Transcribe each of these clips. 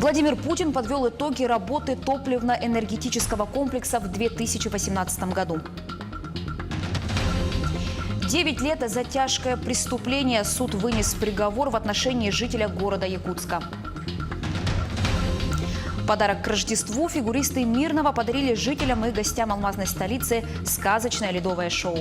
Владимир Путин подвел итоги работы топливно-энергетического комплекса в 2018 году. 9 лет за тяжкое преступление. Суд вынес приговор в отношении жителя города Якутска. Подарок к Рождеству фигуристы Мирного подарили жителям и гостям алмазной столицы сказочное ледовое шоу.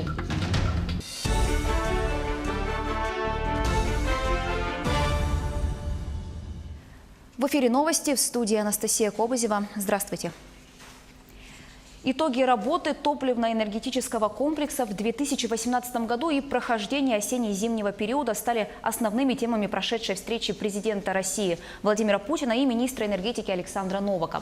В эфире новости, в студии Анастасия Кобызева. Здравствуйте. Итоги работы топливно-энергетического комплекса в 2018 году и прохождение осенне-зимнего периода стали основными темами прошедшей встречи президента России Владимира Путина и министра энергетики Александра Новака.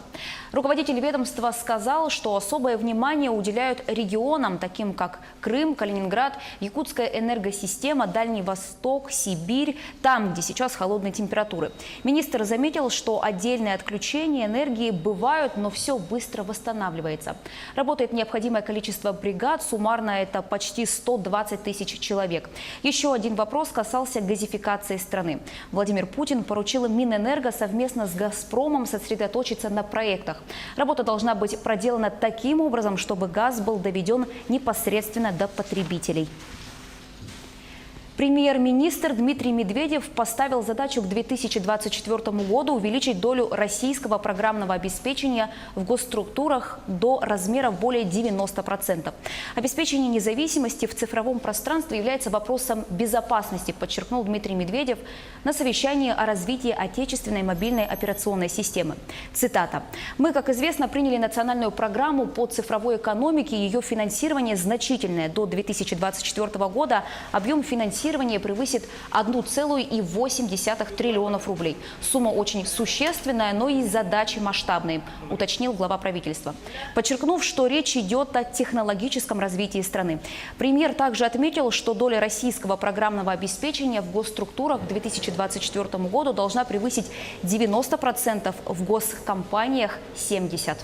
Руководитель ведомства сказал, что особое внимание уделяют регионам, таким как Крым, Калининград, Якутская энергосистема, Дальний Восток, Сибирь, там, где сейчас холодные температуры. Министр заметил, что отдельные отключения энергии бывают, но все быстро восстанавливается. Работает необходимое количество бригад, суммарно это почти 120 тысяч человек. Еще один вопрос касался газификации страны. Владимир Путин поручил Минэнерго совместно с «Газпромом» сосредоточиться на проектах. Работа должна быть проделана таким образом, чтобы газ был доведен непосредственно до потребителей. Премьер-министр Дмитрий Медведев поставил задачу к 2024 году увеличить долю российского программного обеспечения в госструктурах до размера более 90%. Обеспечение независимости в цифровом пространстве является вопросом безопасности, подчеркнул Дмитрий Медведев на совещании о развитии отечественной мобильной операционной системы. Цитата. «Мы, как известно, приняли национальную программу по цифровой экономике. Ее финансирование значительное. До 2024 года объем финансирования превысит 1,8 триллионов рублей. Сумма очень существенная, но и задачи масштабные», уточнил глава правительства. Подчеркнув, что речь идет о технологическом развитии страны. Премьер также отметил, что доля российского программного обеспечения в госструктурах к 2024 году должна превысить 90%, в госкомпаниях – 70%.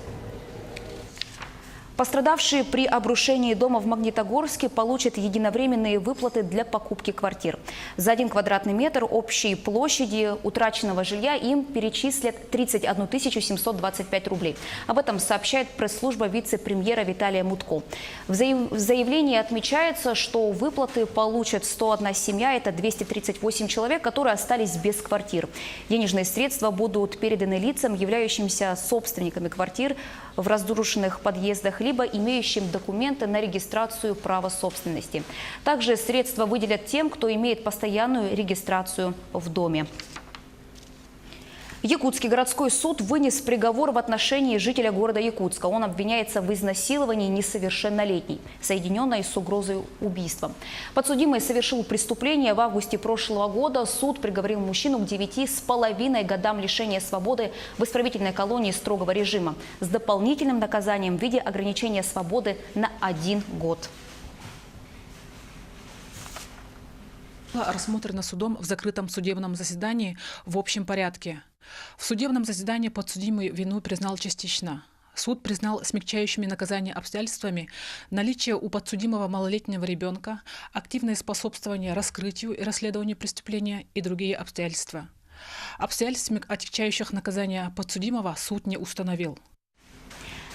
Пострадавшие при обрушении дома в Магнитогорске получат единовременные выплаты для покупки квартир. За 1 квадратный метр общей площади утраченного жилья им перечислят 31 725 рублей. Об этом сообщает пресс-служба вице-премьера Виталия Мутко. В заявлении отмечается, что выплаты получат 101 семья, это 238 человек, которые остались без квартир. Денежные средства будут переданы лицам, являющимся собственниками квартир в разрушенных подъездах, либо имеющим документы на регистрацию права собственности. Также средства выделят тем, кто имеет постоянную регистрацию в доме. Якутский городской суд вынес приговор в отношении жителя города Якутска. Он обвиняется в изнасиловании несовершеннолетней, соединенной с угрозой убийства. Подсудимый совершил преступление в августе прошлого года. Суд приговорил мужчину к 9,5 годам лишения свободы в исправительной колонии строгого режима с дополнительным наказанием в виде ограничения свободы на 1 год. Рассмотрено судом в закрытом судебном заседании в общем порядке. В судебном заседании подсудимый вину признал частично. Суд признал смягчающими наказание обстоятельствами наличие у подсудимого малолетнего ребенка, активное способствование раскрытию и расследованию преступления и другие обстоятельства. Обстоятельств, отягчающих наказание подсудимого, суд не установил.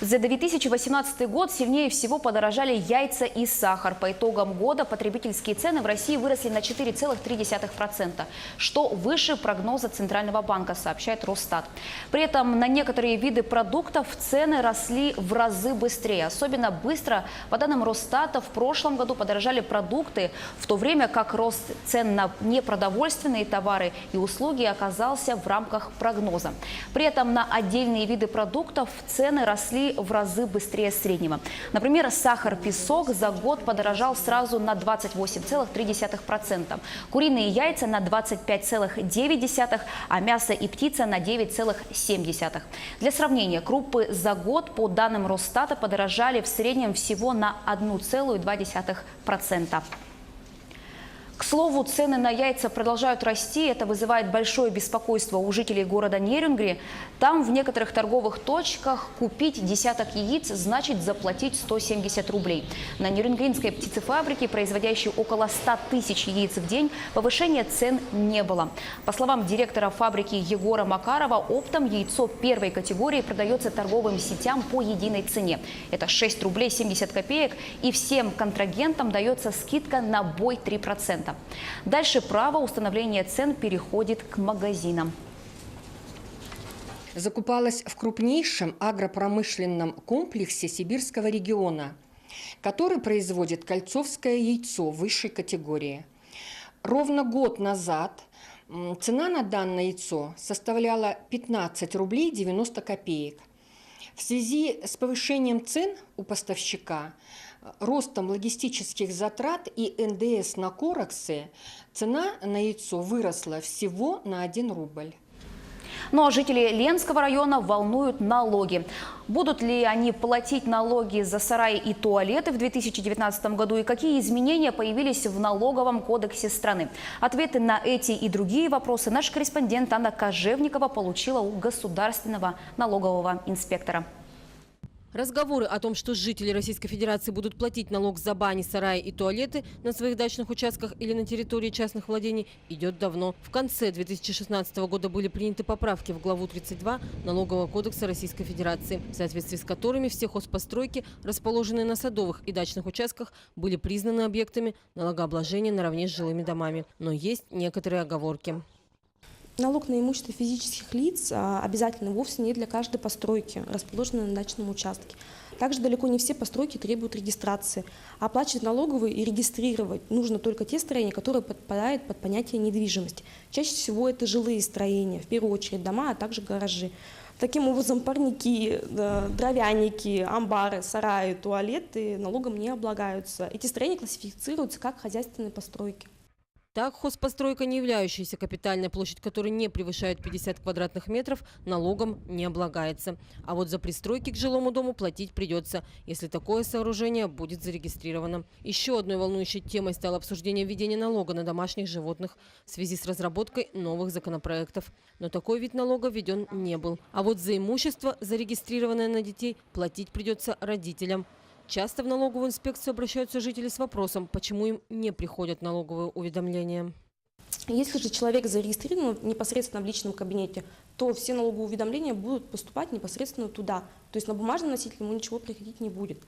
За 2018 год сильнее всего подорожали яйца и сахар. По итогам года потребительские цены в России выросли на 4,3%, что выше прогноза Центрального банка, сообщает Росстат. При этом на некоторые виды продуктов цены росли в разы быстрее. Особенно быстро, по данным Росстата, в прошлом году подорожали продукты, в то время как рост цен на непродовольственные товары и услуги оказался в рамках прогноза. При этом на отдельные виды продуктов цены росли в разы быстрее среднего. Например, сахар-песок за год подорожал сразу на 28,3%, куриные яйца на 25,9%, а мясо и птица на 9,7%. Для сравнения, крупы за год, по данным Росстата, подорожали в среднем всего на 1,2%. К слову, цены на яйца продолжают расти. Это вызывает большое беспокойство у жителей города Нерюнгри. Там в некоторых торговых точках купить десяток яиц значит заплатить 170 рублей. На Нерюнгринской птицефабрике, производящей около 100 тысяч яиц в день, повышения цен не было. По словам директора фабрики Егора Макарова, оптом яйцо первой категории продается торговым сетям по единой цене. Это 6 рублей 70 копеек. И всем контрагентам дается скидка на бой 3%. Дальше право установления цен переходит к магазинам. Закупалась в крупнейшем агропромышленном комплексе Сибирского региона, который производит кольцовское яйцо высшей категории. Ровно год назад цена на данное яйцо составляла 15 рублей 90 копеек. В связи с повышением цен у поставщика, ростом логистических затрат и НДС на короксы, цена на яйцо выросла всего на 1 рубль. Ну а жители Ленского района волнуют налоги. Будут ли они платить налоги за сараи и туалеты в 2019 году и какие изменения появились в налоговом кодексе страны? Ответы на эти и другие вопросы наш корреспондент Анна Кожевникова получила у государственного налогового инспектора. Разговоры о том, что жители Российской Федерации будут платить налог за бани, сараи и туалеты на своих дачных участках или на территории частных владений, идет давно. В конце 2016 года были приняты поправки в главу 32 Налогового кодекса Российской Федерации, в соответствии с которыми все хозпостройки, расположенные на садовых и дачных участках, были признаны объектами налогообложения наравне с жилыми домами. Но есть некоторые оговорки. Налог на имущество физических лиц обязательно вовсе не для каждой постройки, расположенной на дачном участке. Также далеко не все постройки требуют регистрации. Оплачивать налоговые и регистрировать нужно только те строения, которые подпадают под понятие недвижимости. Чаще всего это жилые строения, в первую очередь дома, а также гаражи. Таким образом, парники, дровяники, амбары, сараи, туалеты налогом не облагаются. Эти строения классифицируются как хозяйственные постройки. Так, хозпостройка, не являющаяся капитальной, площадь которой не превышает 50 квадратных метров, налогом не облагается. А вот за пристройки к жилому дому платить придется, если такое сооружение будет зарегистрировано. Еще одной волнующей темой стало обсуждение введения налога на домашних животных в связи с разработкой новых законопроектов. Но такой вид налога введен не был. А вот за имущество, зарегистрированное на детей, платить придется родителям. Часто в налоговую инспекцию обращаются жители с вопросом, почему им не приходят налоговые уведомления. Если же человек зарегистрирован непосредственно в личном кабинете, то все налоговые уведомления будут поступать непосредственно туда. То есть на бумажном носителе ему ничего приходить не будет.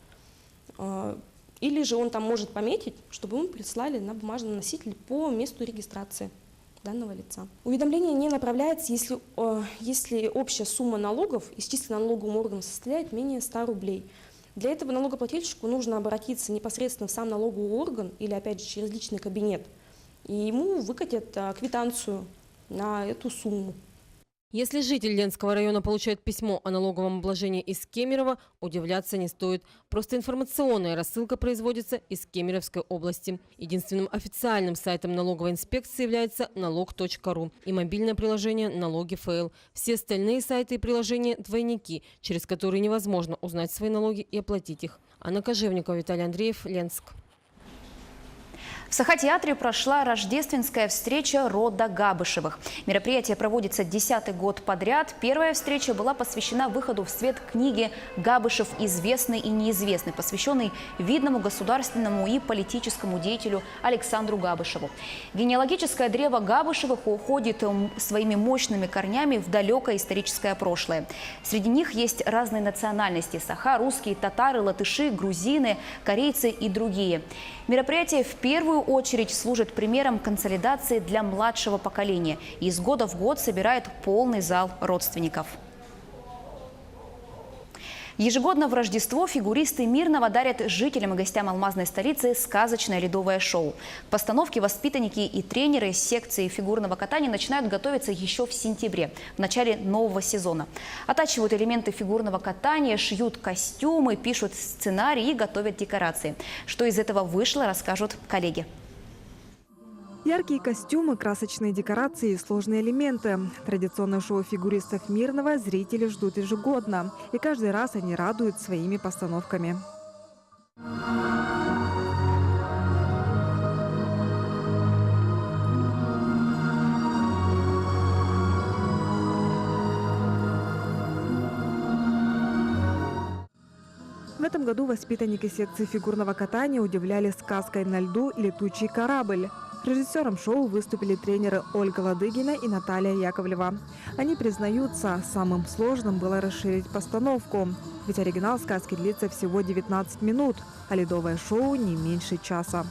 Или же он там может пометить, чтобы ему прислали на бумажном носителе по месту регистрации данного лица. Уведомление не направляется, если общая сумма налогов, исчисленная налоговым органом, составляет менее 100 рублей. Для этого налогоплательщику нужно обратиться непосредственно в сам налоговый орган или, опять же, через личный кабинет, и ему выкатят квитанцию на эту сумму. Если житель Ленского района получает письмо о налоговом обложении из Кемерово, удивляться не стоит. Просто информационная рассылка производится из Кемеровской области. Единственным официальным сайтом налоговой инспекции является налог.ру и мобильное приложение «Налоги.ФЛ». Все остальные сайты и приложения – двойники, через которые невозможно узнать свои налоги и оплатить их. Анна Кожевникова, Виталий Андреев, Ленск. В Саха-театре прошла рождественская встреча рода Габышевых. Мероприятие проводится 10-й год подряд. Первая встреча была посвящена выходу в свет книги «Габышев. Известный и неизвестный», посвященной видному государственному и политическому деятелю Александру Габышеву. Генеалогическое древо Габышевых уходит своими мощными корнями в далекое историческое прошлое. Среди них есть разные национальности – саха, русские, татары, латыши, грузины, корейцы и другие. Мероприятие в первую очередь служит примером консолидации для младшего поколения и из года в год собирает полный зал родственников. Ежегодно в Рождество фигуристы Мирного дарят жителям и гостям алмазной столицы сказочное ледовое шоу. К постановке воспитанники и тренеры секции фигурного катания начинают готовиться еще в сентябре, в начале нового сезона. Оттачивают элементы фигурного катания, шьют костюмы, пишут сценарии и готовят декорации. Что из этого вышло, расскажут коллеги. Яркие костюмы, красочные декорации и сложные элементы. Традиционное шоу фигуристов Мирного зрители ждут ежегодно. И каждый раз они радуют своими постановками. В этом году воспитанники секции фигурного катания удивляли сказкой на льду «Летучий корабль». Режиссером шоу выступили тренеры Ольга Ладыгина и Наталья Яковлева. Они признаются, самым сложным было расширить постановку. Ведь оригинал сказки длится всего 19 минут, а ледовое шоу не меньше часа.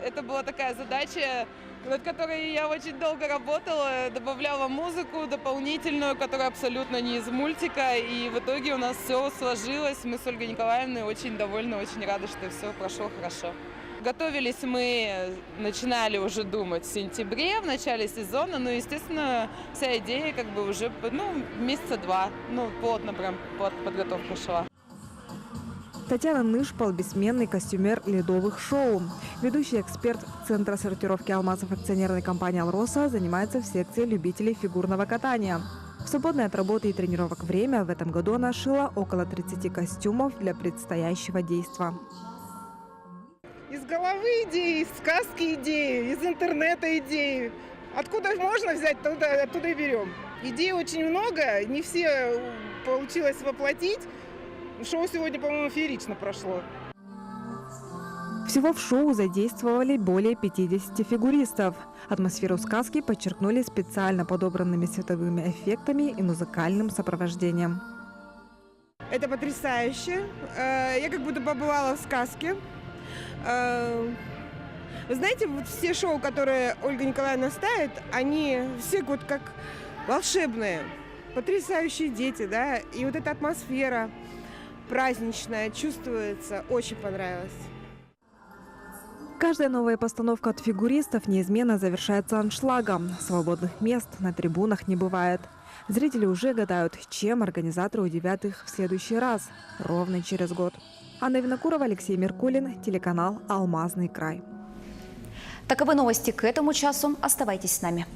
Это была такая задача, над которой я очень долго работала, добавляла музыку дополнительную, которая абсолютно не из мультика. И в итоге у нас все сложилось. Мы с Ольгой Николаевной очень довольны, очень рады, что все прошло хорошо. Готовились мы, начинали уже думать в сентябре, в начале сезона. Но, естественно, вся идея как бы уже месяца два. Плотно прям подготовка шла. Татьяна Нышпал – бессменный костюмер ледовых шоу. Ведущий эксперт Центра сортировки алмазов акционерной компании «Алроса» занимается в секции любителей фигурного катания. В свободное от работы и тренировок время в этом году она шила около 30 костюмов для предстоящего действа. Из головы идеи, из сказки идеи, из интернета идеи. Откуда можно взять, оттуда и берем. Идей очень много, не все получилось воплотить. Шоу сегодня, по-моему, феерично прошло. Всего в шоу задействовали более 50 фигуристов. Атмосферу сказки подчеркнули специально подобранными световыми эффектами и музыкальным сопровождением. Это потрясающе. Я как будто побывала в сказке. Вы знаете, вот все шоу, которые Ольга Николаевна ставит, они все вот как волшебные. Потрясающие дети, да? И вот эта атмосфера праздничная чувствуется. Очень понравилось. Каждая новая постановка от фигуристов неизменно завершается аншлагом. Свободных мест на трибунах не бывает. Зрители уже гадают, чем организаторы удивят их в следующий раз, ровно через год. Анна Винокурова, Алексей Меркулин, телеканал «Алмазный край». Таковы новости к этому часу. Оставайтесь с нами.